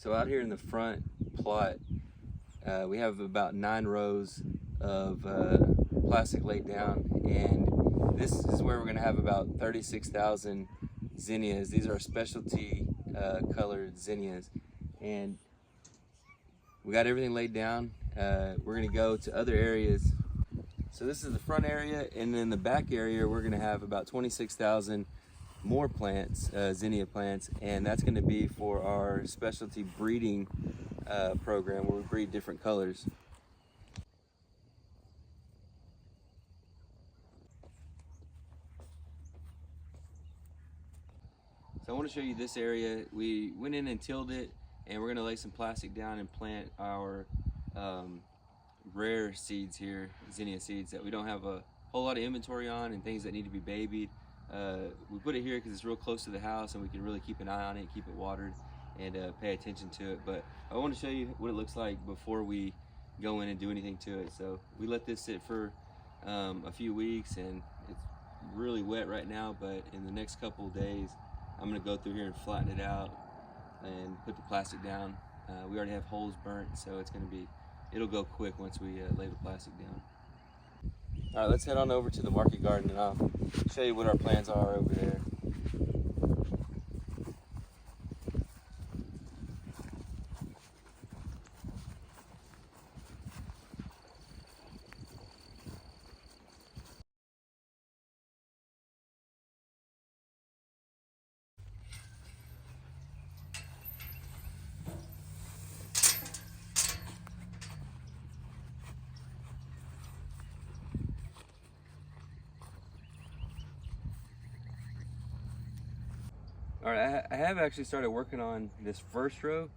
So out here in the front plot, we have about 9 rows of plastic laid down, and this is where we're going to have about 36,000 zinnias. These are specialty colored zinnias, and we got everything laid down. We're going to go to other areas. So this is the front area, and then the back area we're going to have about 26,000 more plants, zinnia plants, and that's going to be for our specialty breeding program where we breed different colors. So I want to show you this area. We went in and tilled it, and we're going to lay some plastic down and plant our rare seeds here, zinnia seeds that we don't have a whole lot of inventory on, and things that need to be babied. We put it here because it's real close to the house and we can really keep an eye on it, keep it watered, and pay attention to it. But I want to show you what it looks like before we go in and do anything to it. So we let this sit for a few weeks, and it's really wet right now, but in the next couple of days I'm going to go through here and flatten it out and put the plastic down. We already have holes burnt, so it'll go quick once we lay the plastic down. All right, let's head on over to the market garden and I'll show you what our plans are over there. All right, I have actually started working on this first row,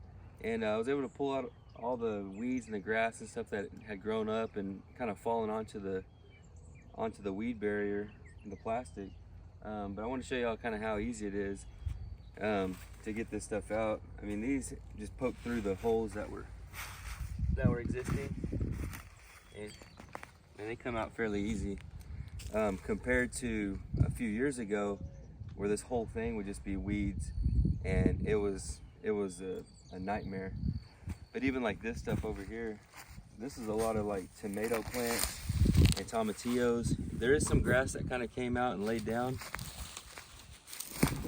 and I was able to pull out all the weeds and the grass and stuff that had grown up and kind of fallen onto the weed barrier in the plastic. But I want to show y'all kind of how easy it is to get this stuff out. I mean, these just poke through the holes that were existing, and they come out fairly easy compared to a few years ago, where this whole thing would just be weeds, and it was a nightmare. But even like this stuff over here, this is a lot of like tomato plants and tomatillos. There is some grass that kind of came out and laid down,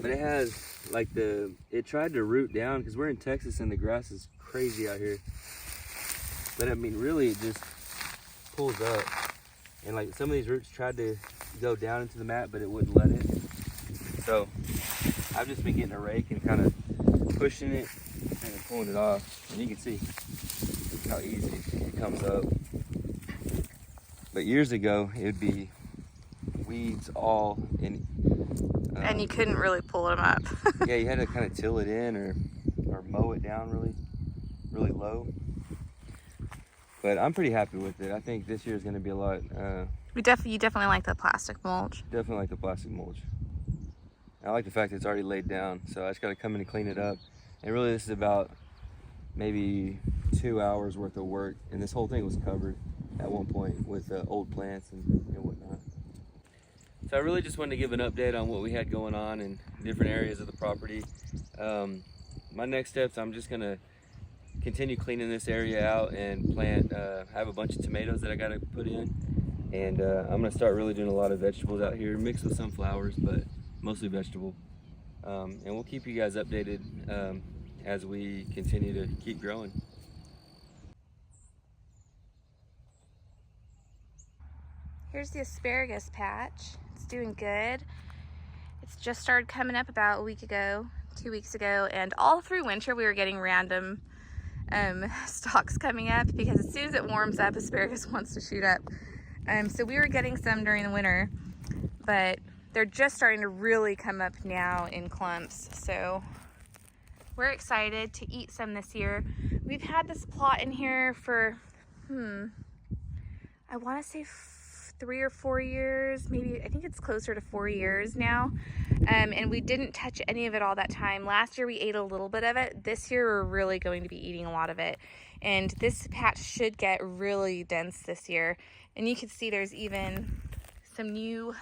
but it has like it tried to root down because we're in Texas and the grass is crazy out here. But I mean, really it just pulls up, and like some of these roots tried to go down into the mat, but it wouldn't let it. So I've just been getting a rake and kind of pushing it and pulling it off, and you can see how easy it comes up. But years ago, it would be weeds all in. And you couldn't really pull them up. Yeah, you had to kind of till it in or mow it down really low. But I'm pretty happy with it. I think this year is going to be a lot. You definitely like the plastic mulch. Definitely like the plastic mulch. I like the fact that it's already laid down, so I just got to come in and clean it up. And really, this is about maybe 2 hours worth of work, and this whole thing was covered at one point with old plants and whatnot. So I really just wanted to give an update on what we had going on in different areas of the property. My next steps, I'm just gonna continue cleaning this area out and plant. I have a bunch of tomatoes that I got to put in, and I'm gonna start really doing a lot of vegetables out here, mixed with some flowers, but mostly vegetable. And we'll keep you guys updated as we continue to keep growing. Here's the asparagus patch. It's doing good. It's just started coming up about a week ago, 2 weeks ago, and all through winter we were getting random stalks coming up because as soon as it warms up, asparagus wants to shoot up. So we were getting some during the winter, but they're just starting to really come up now in clumps. So we're excited to eat some this year. We've had this plot in here for, I want to say 3 or 4 years, maybe. I think it's closer to 4 years now. And we didn't touch any of it all that time. Last year we ate a little bit of it. This year we're really going to be eating a lot of it. And this patch should get really dense this year. And you can see there's even some new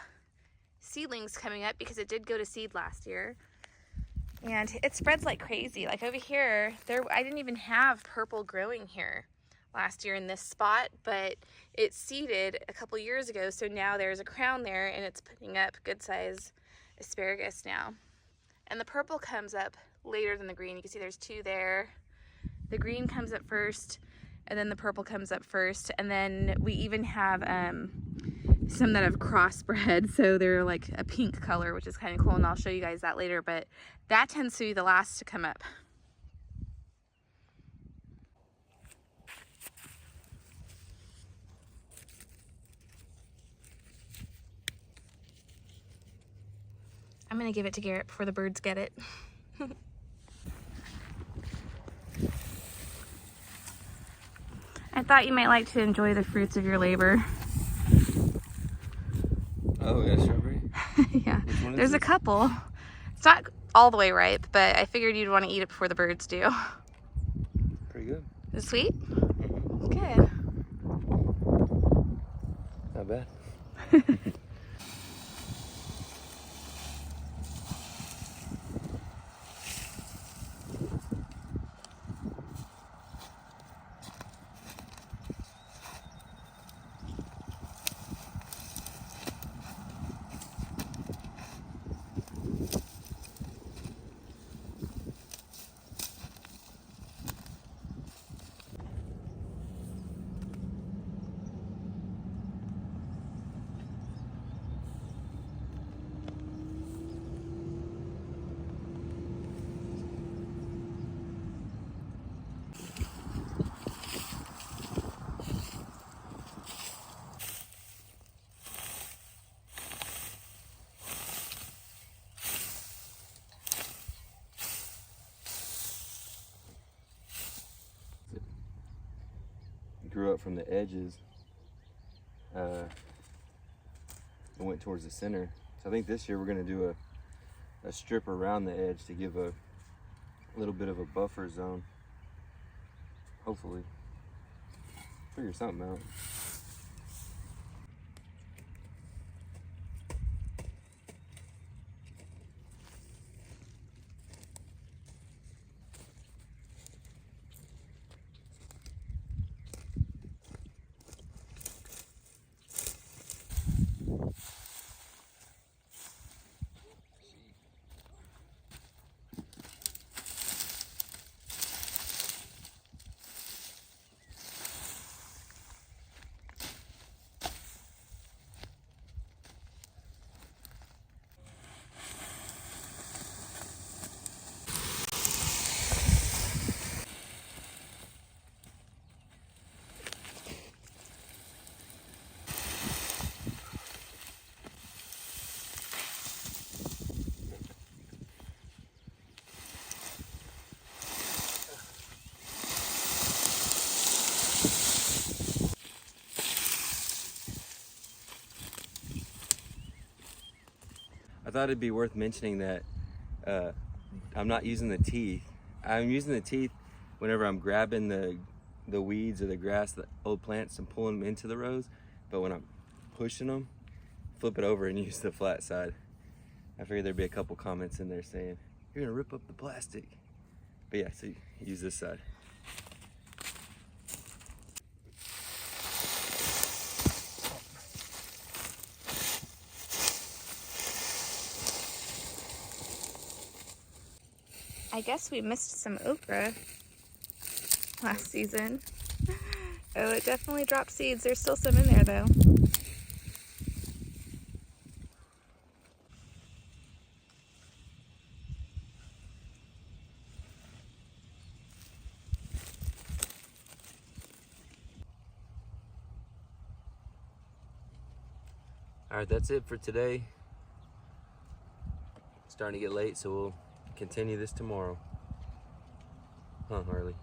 seedlings coming up because it did go to seed last year. And it spreads like crazy. Like over here, I didn't even have purple growing here last year in this spot, but it seeded a couple years ago, so now there's a crown there and it's putting up good size asparagus now. And the purple comes up later than the green. You can see there's two there. The green comes up first, and then the purple comes up first, and then we even have some that have crossbred, so they're like a pink color, which is kind of cool, and I'll show you guys that later, but that tends to be the last to come up. I'm gonna give it to Garrett before the birds get it. I thought you might like to enjoy the fruits of your labor. Oh, we got a strawberry? Yeah, there's a couple. It's not all the way ripe, but I figured you'd want to eat it before the birds do. Pretty good. Is it sweet? Mm-hmm. Good. Not bad. Grew up from the edges and went towards the center. So I think this year we're going to do a strip around the edge to give a little bit of a buffer zone. Hopefully. Figure something out. I thought it'd be worth mentioning that I'm not using the teeth. I'm using the teeth whenever I'm grabbing the weeds or the grass, the old plants, and pulling them into the rows. But when I'm pushing them, flip it over and use the flat side. I figured there'd be a couple comments in there saying, "You're gonna rip up the plastic." But yeah, so you use this side. I guess we missed some okra last season. Oh, it definitely dropped seeds. There's still some in there though. All right, that's it for today. It's starting to get late, so we'll continue this tomorrow. Huh, Harley?